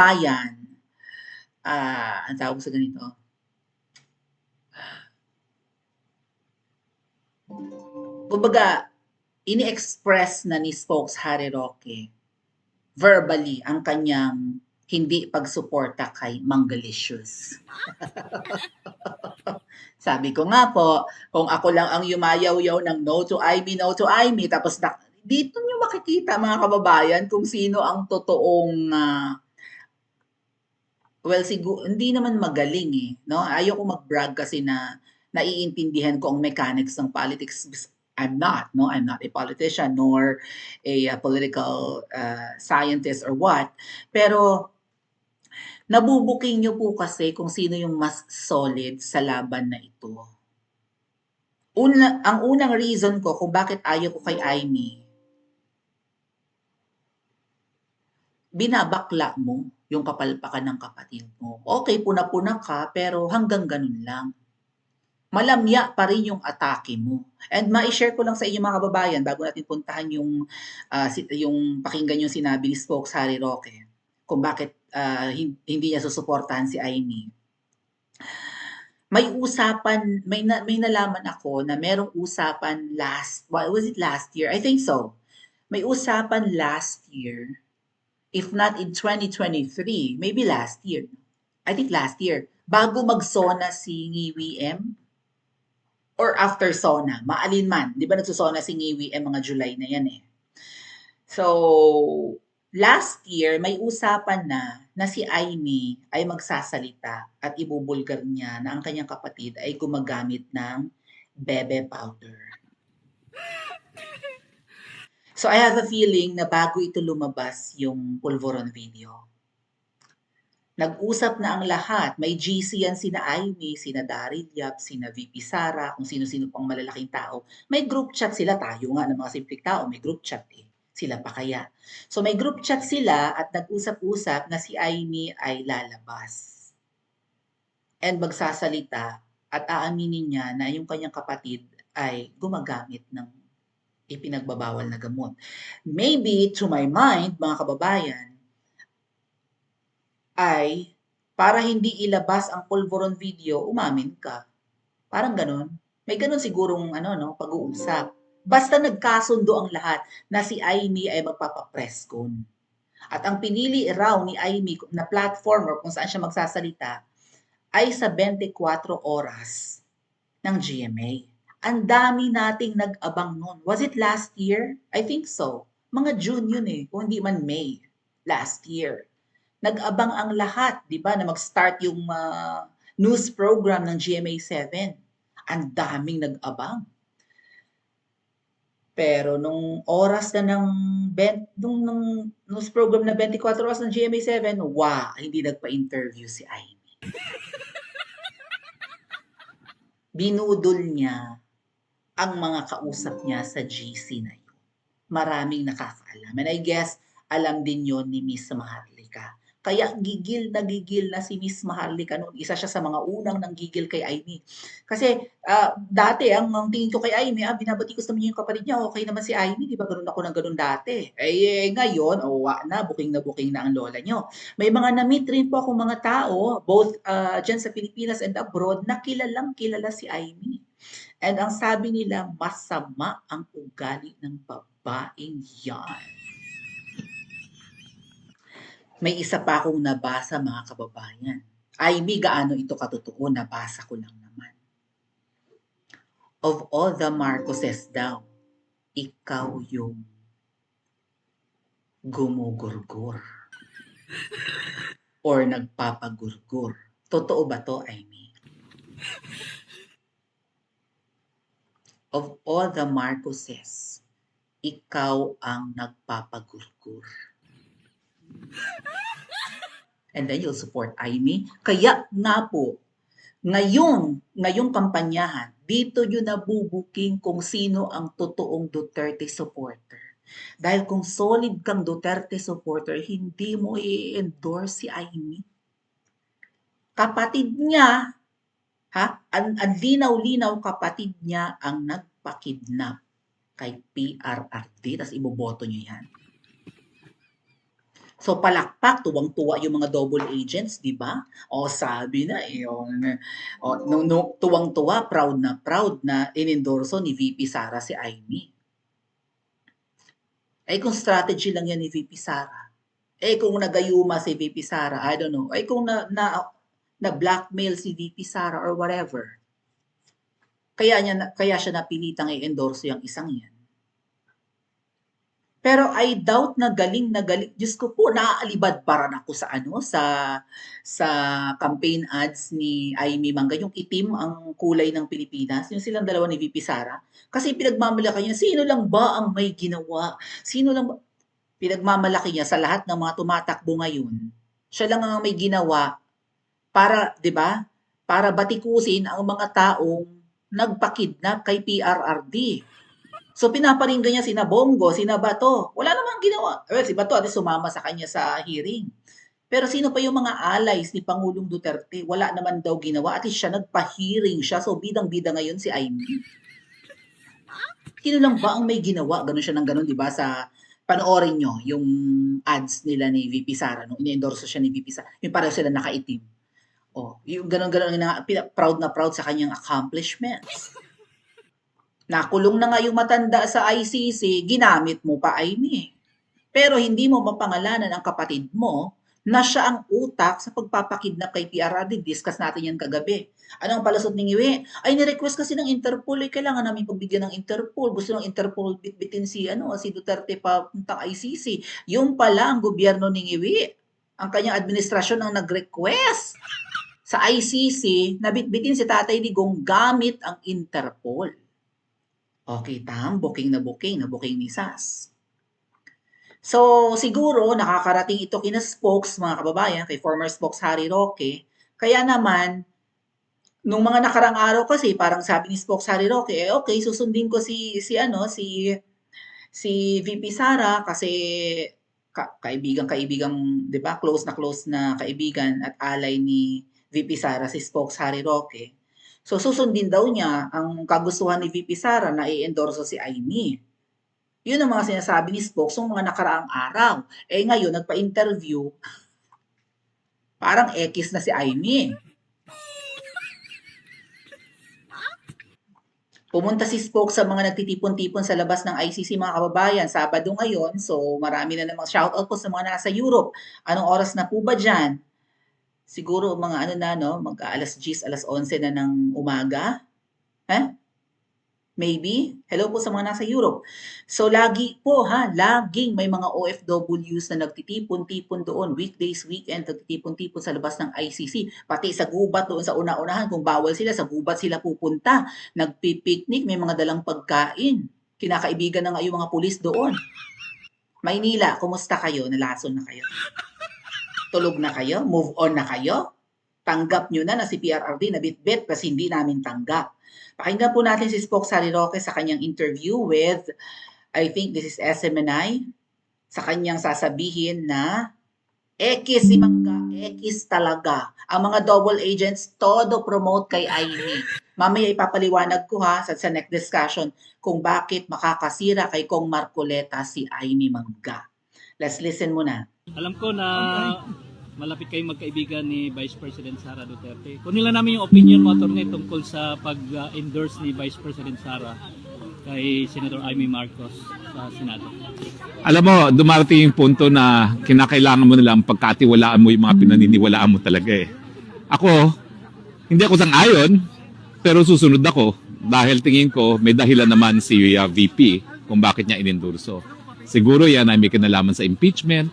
bayan, ang tawag sa ganito, kumbaga, ini-express na ni Spokes Harry Roque verbally ang kanyang hindi pagsuporta kay Mangalicious. Sabi ko nga po, kung ako lang ang yumayaw-yaw ng no to Amy, no to Amy, tapos dito nyo makikita mga kababayan kung sino ang totoong well, siguro, hindi naman magaling eh, no? Ayoko mag-brag kasi na naiintindihan ko ang mechanics ng politics. I'm not, no? I'm not a politician nor a political scientist or what. Pero nabubuking nyo po kasi kung sino yung mas solid sa laban na ito. Ang unang reason ko kung bakit ayaw ko kay Amy, binabakla mo yung kapalpakan ng kapatid mo. Okay, puna-puna ka, pero hanggang ganun lang. Malamya pa rin yung atake mo. And ma-share ko lang sa inyo mga kababayan bago natin puntahan yung pakinggan yung sinabi ni Spokes Harry Roque kung bakit hindi niya susuportahan si Amy. May usapan, may nalaman ako na merong usapan was it last year? I think so. May usapan last year, if not in 2023, maybe last year. I think last year, bago mag-SONA si Ngiwi M, or after SONA, maalin man. Di ba nagsusona si Ngiwi mga July na yan eh. So, last year, may usapan na si Amy ay magsasalita at ibubulgar niya na ang kanyang kapatid ay gumagamit ng bebe powder. So, I have a feeling na bago ito lumabas yung Pulveron video, nag-usap na ang lahat. May GC yan sina Amy, sina Daryl Yap, sina VP Sara, kung sino-sino pang malalaking tao. May group chat sila, tayo nga ng mga simpleng tao, may group chat eh. Sila pa kaya. So may group chat sila at nag-usap-usap na si Amy ay lalabas. And magsasalita at aaminin niya na yung kanyang kapatid ay gumagamit ng ipinagbabawal na gamot. Maybe, to my mind, mga kababayan, ay para hindi ilabas ang Pulveron video, umamin ka. Parang ganun. May ganun sigurong pag-uusap. Basta nagkasundo ang lahat na si Amy ay magpapapress con. At ang pinili raw ni Amy na platform or kung saan siya magsasalita ay sa 24 oras ng GMA. Ang dami nating nag-abang nun. Was it last year? I think so. Mga June yun eh, kung hindi man May last year. Nag-abang ang lahat, di ba, na mag-start yung news program ng GMA7. Ang daming nag-abang. Pero nung oras na nung news program na 24 oras ng GMA7, hindi nagpa-interview si Amy. Binudol niya ang mga kausap niya sa GC na yun. Maraming nakakaalam. And I guess, alam din yon ni Miss Maharlika. Kaya gigil na si Miss Maharlika noon. Isa siya sa mga unang nanggigil kay Amy. Kasi dati, ang tingin ko kay Amy, binabatikos naman niya yung kapatid niya, okay naman si Amy, di ba ganun ako ng ganun dati. Ngayon, buking na ang lola niyo. May mga na-meet rin po akong mga tao, both dyan sa Pilipinas and abroad, na kilala si Amy. And ang sabi nila, masama ang ugali ng babaeng yan. May isa pa akong nabasa mga kababayan. Amy, gaano ito katotoo? Nabasa ko lang naman. Of all the Marcoses daw, ikaw yung gumugurgur. Or nagpapagurgur. Totoo ba to, Amy? Of all the Marcoses, ikaw ang nagpapagurgur. And then you'll support Amy. Kaya nga po, ngayong kampanyahan, dito yun nabubuking kung sino ang totoong Duterte supporter. Dahil kung solid kang Duterte supporter, hindi mo i-endorse si Amy. Kapatid niya, ang linaw-linaw kapatid niya ang nagpakidnap kay PRRD, tapos iboboto niyo yan. So palakpak, tuwang-tuwa yung mga double agents, 'di ba? O sabi na eh, tuwang-tuwa, proud na inendorso ni VP Sara si Amy. Eh kung strategy lang yan ni VP Sara, eh kung nagayuma si VP Sara, I don't know, eh kung na blackmail si VP Sara or whatever, kaya siya napilitang i-endorso yung isang yan. Pero I doubt na galing na galing. Diyos ko po, naaalibadbaran ako sa sa campaign ads ni Amy Mangga, yung itim ang kulay ng Pilipinas, yung silang dalawa ni VP Sara. Kasi pinagmamalaki niya, sino lang ba ang may ginawa? Sino lang ba? Pinagmamalaki niya sa lahat ng mga tumatakbo ngayon. Siya lang ang may ginawa para, 'di ba? Para batikusin ang mga taong nagpakidnap kay PRRD. So pinaparinggan niya sina Bongo, sina Bato. Wala namang ginawa. Well, si Bato at least sumama sa kanya sa hearing. Pero sino pa yung mga allies ni Pangulong Duterte? Wala naman daw ginawa. At least siya nagpa-hearing siya. So bidang-bida ngayon si Amy. Sino lang ba ang may ginawa? Ganun siya ng ganun, di ba? Sa panoorin nyo yung ads nila ni VP Sara. Nung ini-endorso siya ni VP Sara. Yung pareho sila nakaitim. Oh, yung ganun-ganun na proud sa kanyang accomplishments. Nakulong na nga yung matanda sa ICC, ginamit mo pa, Amy. Pero hindi mo mapangalanan ang kapatid mo na siya ang utak sa pagpapakidnap kay PRRD. Discuss natin yan kagabi. Ano ang palusot ni Ngiwi? Ay, ni-request kasi ng Interpol, eh, kailangan namin pagbigyan ng Interpol. Gusto ng Interpol bitbitin si Duterte papuntang ICC. Yung pala ang gobyerno ni Ngiwi, ang kanyang administrasyon ang nag-request sa ICC na bitbitin si Tatay Digong gamit ang Interpol. Okay, booking na booking ni SAS. So, siguro nakakarating ito kina spokes, mga kababayan, kay former spokes Harry Roque. Kaya naman, nung mga nakarang araw kasi, parang sabi ni spokes Harry Roque, eh okay, susundin ko si VP Sara kasi kaibigan, 'di ba? Close na kaibigan at alay ni VP Sara si spokes Harry Roque. So susundin daw niya ang kagustuhan ni VP Sara na i-endorso si Amy. Yun ang mga sinasabi ni Spokes ng mga nakaraang araw. Eh ngayon, nagpa-interview, parang X na si Amy. Pumunta si Spokes sa mga nagtitipon-tipon sa labas ng ICC, mga kababayan, Sabado ngayon. So marami na namang shoutout po sa mga nasa Europe. Anong oras na po ba dyan? Siguro mga mag-alas 10, alas 11 na ng umaga. Maybe. Hello po sa mga nasa Europe. So laging may mga OFWs na nagtitipon-tipon doon, weekdays, weekend, nagtitipon-tipon sa labas ng ICC. Pati sa gubat doon sa una-unahan, kung bawal sila, sa gubat sila pupunta. Nagpipiknik, may mga dalang pagkain. Kinakaibigan na nga yung mga pulis doon. Maynila, kumusta kayo? Nalason na kayo? Tulog na kayo? Move on na kayo? Tanggap nyo na si PRRD na bitbit kasi hindi namin tanggap. Pakinggan po natin si Spokes Harry Roque sa kanyang interview with, I think this is SMNI, sa kanyang sasabihin na X si Mangga, X talaga. Ang mga double agents, todo promote kay Amy. Mamaya ipapaliwanag ko sa next discussion kung bakit makakasira kay Kong Marcoleta si Amy Mangga. Let's listen muna. Alam ko na malapit kayong magkaibigan ni Vice President Sara Duterte. Kunin lang namin yung opinion mo, Atty. Tungkol sa pag-endorse ni Vice President Sara kay Senator Amy Marcos sa Senado. Alam mo, dumarating yung punto na kinakailangan mo nilang pagkatiwalaan mo yung mga pinaniniwalaan mo talaga eh. Ako, hindi ako sang-ayon, pero susunod ako dahil tingin ko may dahilan naman si VP kung bakit niya inendorso. Siguro yan ay may kinalaman sa impeachment.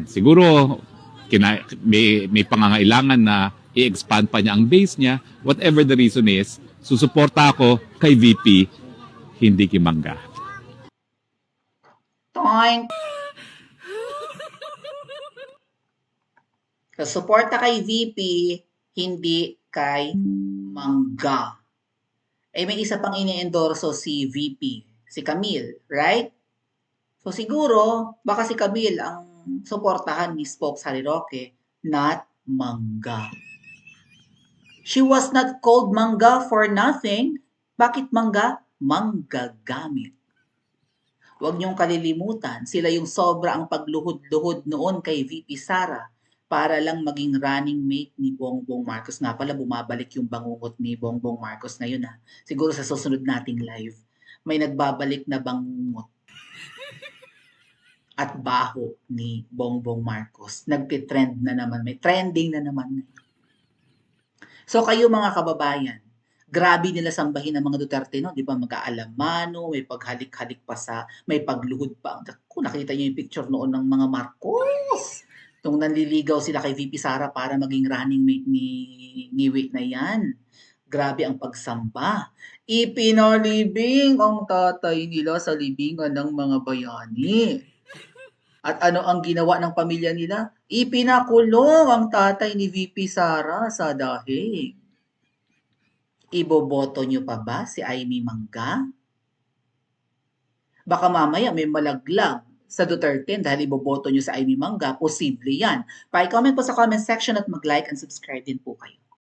Siguro may pangangailangan na i-expand pa niya ang base niya. Whatever the reason is, susuporta ako kay VP, hindi kay Mangga. Toink! Suporta kay VP, hindi kay Mangga. Eh may isa pang ini-endorso si VP, si Camille, right? So siguro, baka si Camille ang suportahan ni Spokes Harry Roque, not Mangga. She was not called Mangga for nothing. Bakit Mangga? Manggagamit. Huwag niyong kalilimutan, sila yung sobra ang pagluhod-luhod noon kay VP Sara para lang maging running mate ni Bongbong Marcos. Nga pala, bumabalik yung bangungot ni Bongbong Marcos ngayon ha. Siguro sa susunod nating live, may nagbabalik na bangungot at baho ni Bongbong Marcos. Nagtitrend na naman, may trending na naman. So kayo mga kababayan, grabe nila sambahin ang mga Duterte, no? Di ba? Mag-aalamano, may paghalik-halik pa sa, may pagluhod pa. Kung nakita niyo yung picture noon ng mga Marcos, nung nanliligaw sila kay VP Sara para maging running mate ni Niwi na yan. Grabe ang pagsamba. Ipinalibing ang tatay nila sa libingan ng mga bayani. At ano ang ginawa ng pamilya nila? Ipinakulong ang tatay ni VP Sara sa dahig. Iboboto nyo pa ba si Amy Mangga? Baka mamaya may malaglag sa Duterte dahil iboboto nyo sa Amy Mangga. Posible yan. Pa-comment po sa comment section at mag-like and subscribe din po kayo.